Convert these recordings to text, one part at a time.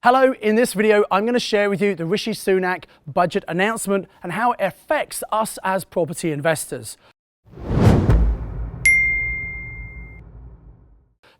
Hello, in this video I'm going to share with you the Rishi Sunak budget announcement and how it affects us as property investors.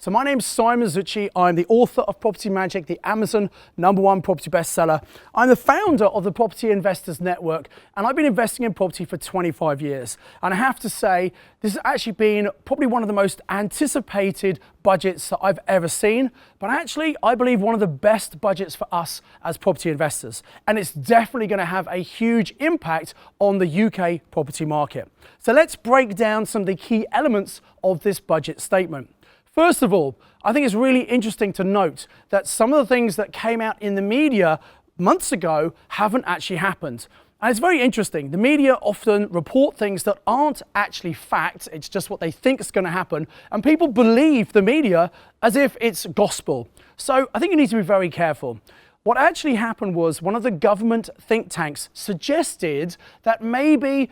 So my name's Simon Zutshi. I'm the author of Property Magic, the Amazon #1 property bestseller. I'm the founder of the Property Investors Network, and I've been investing in property for 25 years. And I have to say, this has actually been probably one of the most anticipated budgets that I've ever seen, but actually I believe one of the best budgets for us as property investors. And it's definitely going to have a huge impact on the UK property market. So let's break down some of the key elements of this budget statement. First of all, I think it's really interesting to note that some of the things that came out in the media months ago haven't actually happened. And it's very interesting. The media often report things that aren't actually fact. It's just what they think is going to happen. And people believe the media as if it's gospel. So I think you need to be very careful. What actually happened was one of the government think tanks suggested that maybe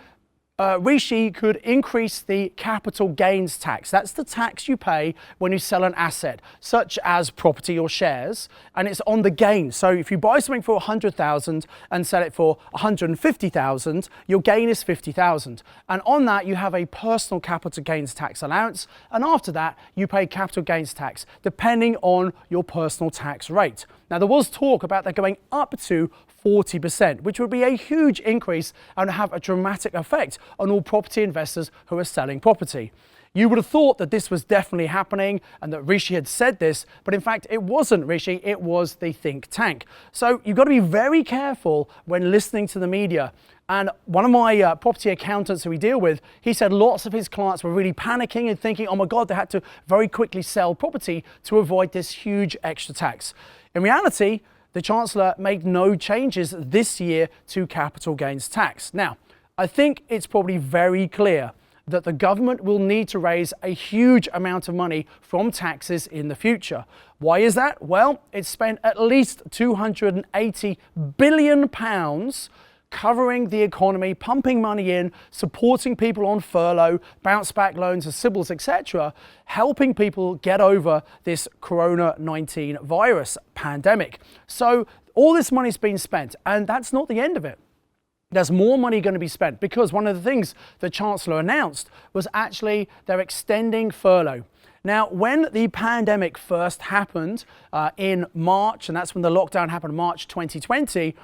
Rishi could increase the capital gains tax. That's the tax you pay when you sell an asset, such as property or shares, and it's on the gain. So if you buy something for 100,000 and sell it for 150,000, your gain is 50,000. And on that, you have a personal capital gains tax allowance, and after that, you pay capital gains tax, depending on your personal tax rate. Now, there was talk about that going up to 40%, which would be a huge increase and have a dramatic effect on all property investors who are selling property. You would have thought that this was definitely happening and that Rishi had said this, but in fact it wasn't Rishi, it was the think tank. So you've got to be very careful when listening to the media. And one of my property accountants who we deal with, he said lots of his clients were really panicking and thinking, oh my God, they had to very quickly sell property to avoid this huge extra tax. In reality, the Chancellor made no changes this year to capital gains tax. Now, I think it's probably very clear that the government will need to raise a huge amount of money from taxes in the future. Why is that? Well, it's spent at least £280 billion covering the economy, pumping money in, supporting people on furlough, bounce back loans, CBILS, etc., helping people get over this Corona-19 virus pandemic. So all this money's been spent, and that's not the end of it. There's more money going to be spent because one of the things the Chancellor announced was actually they're extending furlough. Now, when the pandemic first happened in March, and that's when the lockdown happened, March 2020,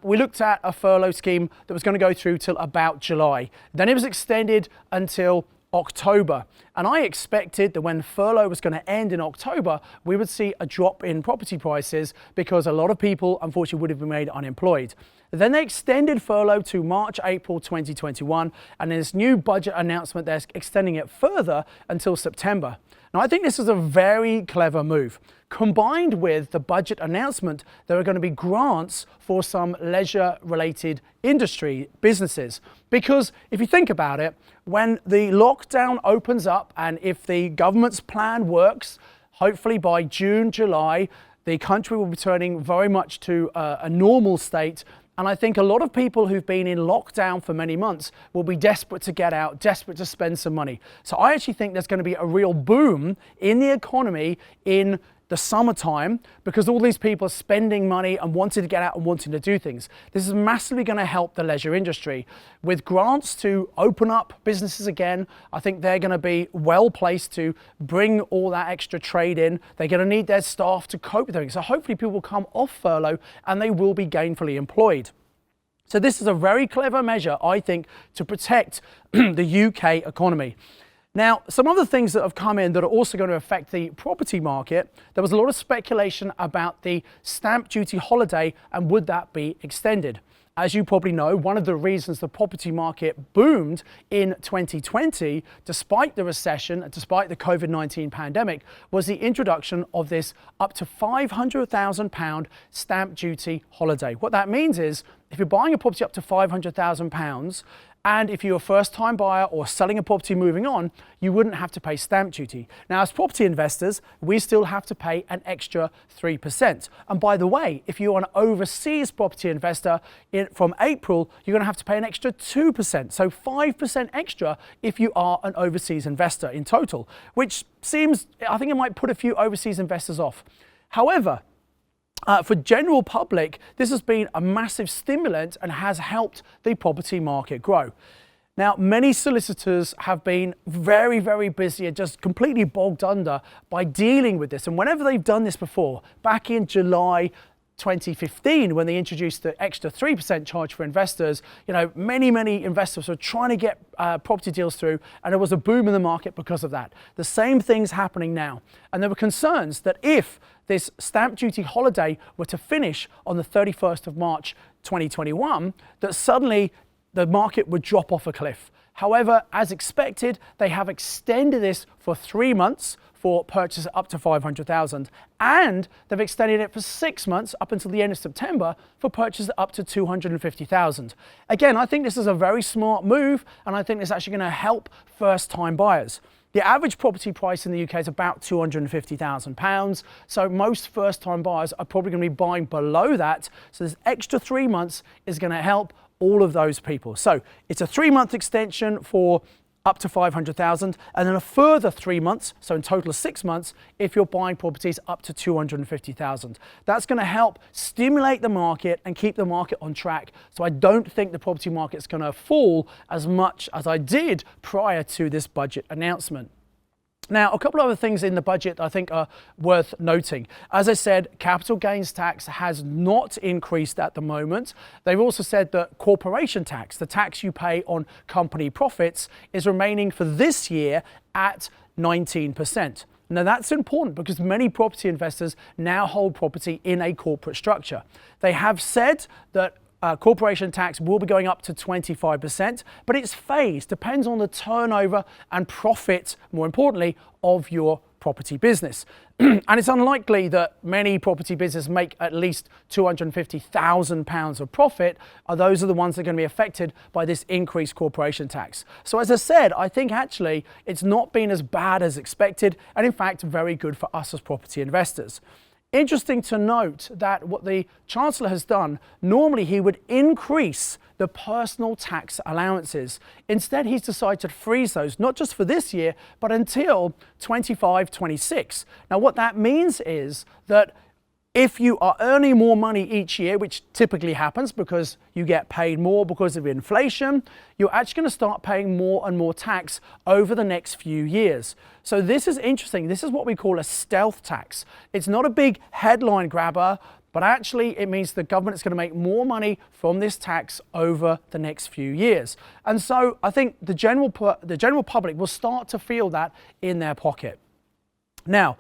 we looked at a furlough scheme that was going to go through till about July. Then it was extended until October. And I expected that when furlough was going to end in October, we would see a drop in property prices because a lot of people, unfortunately, would have been made unemployed. Then they extended furlough to March, April 2021, and in this new budget announcement, they're extending it further until September. Now, I think this is a very clever move. Combined with the budget announcement, there are going to be grants for some leisure-related industry businesses. Because if you think about it, when the lockdown opens up and if the government's plan works, hopefully by June, July, the country will be turning very much to a normal state. And I think a lot of people who've been in lockdown for many months will be desperate to get out, desperate to spend some money. So I actually think there's going to be a real boom in the economy in the summertime because all these people are spending money and wanting to get out and wanting to do things. This is massively going to help the leisure industry. With grants to open up businesses again, I think they're going to be well placed to bring all that extra trade in. They're going to need their staff to cope with everything. So hopefully people will come off furlough and they will be gainfully employed. So this is a very clever measure, I think, to protect the UK economy. Now, some other things that have come in that are also going to affect the property market, there was a lot of speculation about the stamp duty holiday and would that be extended. As you probably know, one of the reasons the property market boomed in 2020, despite the recession and despite the COVID-19 pandemic, was the introduction of this up to £500,000 stamp duty holiday. What that means is, if you're buying a property up to £500,000, and if you're a first-time buyer or selling a property moving on, you wouldn't have to pay stamp duty. Now, as property investors, we still have to pay an extra 3%. And by the way, if you're an overseas property investor, from April, you're going to have to pay an extra 2%. So 5% extra if you are an overseas investor in total, which seems, I think it might put a few overseas investors off. However, For general public, this has been a massive stimulant and has helped the property market grow. Now, many solicitors have been very, very busy and just completely bogged under by dealing with this. And whenever they've done this before, back in July 2015, when they introduced the extra 3% charge for investors, many investors were trying to get property deals through, and there was a boom in the market because of that. The same thing's happening now. And there were concerns that if this stamp duty holiday were to finish on the 31st of March 2021, that suddenly the market would drop off a cliff. However, as expected, they have extended this for 3 months for purchases up to 500,000, and they've extended it for 6 months up until the end of September for purchases up to 250,000. Again, I think this is a very smart move, and I think it's actually going to help first-time buyers. The average property price in the UK is about £250,000, so most first-time buyers are probably going to be buying below that, so this extra 3 months is going to help all of those people. So it's a 3-month extension for up to 500,000, and then a further 3 months, so in total 6 months, if you're buying properties up to 250,000. That's going to help stimulate the market and keep the market on track. So I don't think the property market's going to fall as much as I did prior to this budget announcement. Now, a couple of other things in the budget I think are worth noting. As I said, capital gains tax has not increased at the moment. They've also said that corporation tax, the tax you pay on company profits, is remaining for this year at 19%. Now, that's important because many property investors now hold property in a corporate structure. They have said that corporation tax will be going up to 25%, but it's phased, depends on the turnover and profit, more importantly, of your property business. And it's unlikely that many property businesses make at least £250,000 of profit. Those are the ones that are going to be affected by this increased corporation tax. So as I said, I think actually it's not been as bad as expected, and in fact, very good for us as property investors. Interesting to note that what the Chancellor has done, normally he would increase the personal tax allowances. Instead, he's decided to freeze those, not just for this year, but until 25-26. Now, what that means is that if you are earning more money each year, which typically happens because you get paid more because of inflation, you're actually going to start paying more and more tax over the next few years. So this is interesting. This is what we call a stealth tax. It's not a big headline grabber, but actually it means the government is going to make more money from this tax over the next few years. And so I think the general public will start to feel that in their pocket. Now,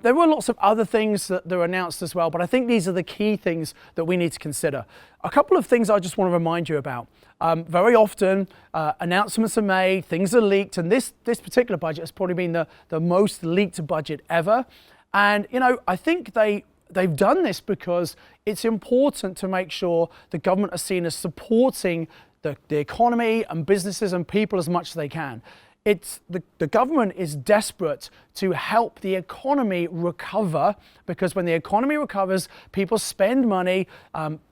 there were lots of other things that were announced as well, but I think these are the key things that we need to consider. A couple of things I just want to remind you about. Very often, announcements are made, things are leaked, and this particular budget has probably been the most leaked budget ever. And, I think they've done this because it's important to make sure the government are seen as supporting the economy and businesses and people as much as they can. The government is desperate to help the economy recover, because when the economy recovers, people spend money,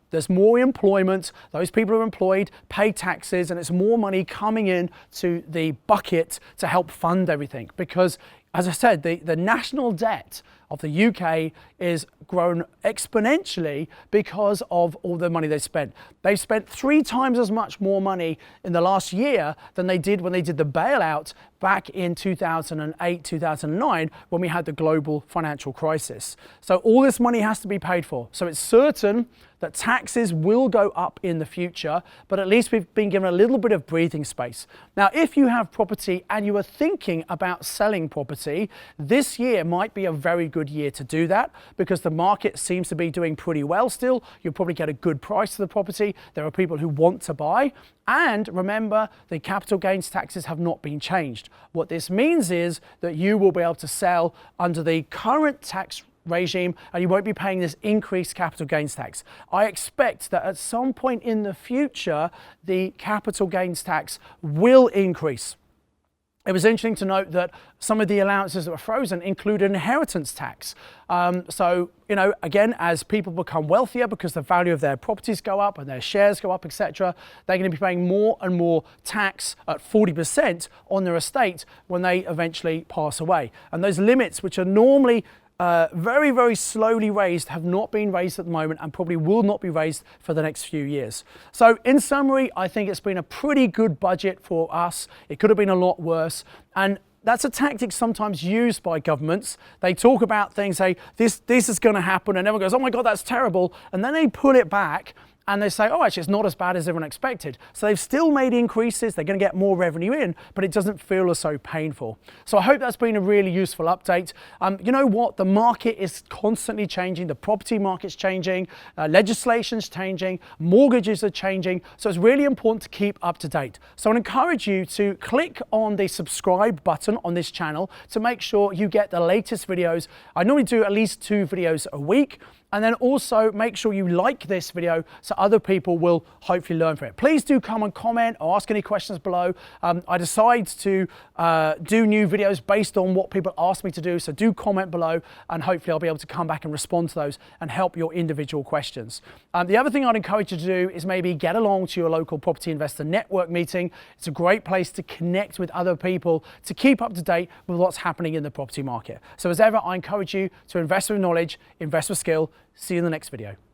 there's more employment, those people who are employed pay taxes, and it's more money coming in to the bucket to help fund everything. Because, as I said, the national debt of the UK is grown exponentially because of all the money they spent. They've spent 3 times as much more money in the last year than they did when they did the bailout back in 2008, 2009, when we had the global financial crisis. So all this money has to be paid for. So it's certain that taxes will go up in the future, but at least we've been given a little bit of breathing space. Now, if you have property and you are thinking about selling property, this year might be a very good year to do that, because the market seems to be doing pretty well still. You'll probably get a good price for the property. There are people who want to buy. And remember, the capital gains taxes have not been changed. What this means is that you will be able to sell under the current tax regime, and you won't be paying this increased capital gains tax. I expect that at some point in the future, the capital gains tax will increase. It was interesting to note that some of the allowances that were frozen include an inheritance tax. So, again, as people become wealthier because the value of their properties go up and their shares go up, etc., they're going to be paying more and more tax at 40% on their estate when they eventually pass away. And those limits, which are normally very, very slowly raised, have not been raised at the moment and probably will not be raised for the next few years. So in summary, I think it's been a pretty good budget for us. It could have been a lot worse. And that's a tactic sometimes used by governments. They talk about things, say, this is going to happen, and everyone goes, oh my God, that's terrible. And then they pull it back and they say, oh, actually, it's not as bad as everyone expected. So they've still made increases. They're going to get more revenue in, but it doesn't feel as so painful. So I hope that's been a really useful update. You know what? The market is constantly changing. The property market's changing. Legislation's changing. Mortgages are changing. So it's really important to keep up to date. So I encourage you to click on the subscribe button on this channel to make sure you get the latest videos. I normally do at least 2 videos a week. And then also make sure you like this video so other people will hopefully learn from it. Please do come and comment or ask any questions below. I decide to do new videos based on what people ask me to do. So do comment below and hopefully I'll be able to come back and respond to those and help your individual questions. The other thing I'd encourage you to do is maybe get along to your local property investor network meeting. It's a great place to connect with other people to keep up to date with what's happening in the property market. So as ever, I encourage you to invest with knowledge, invest with skill. See you in the next video.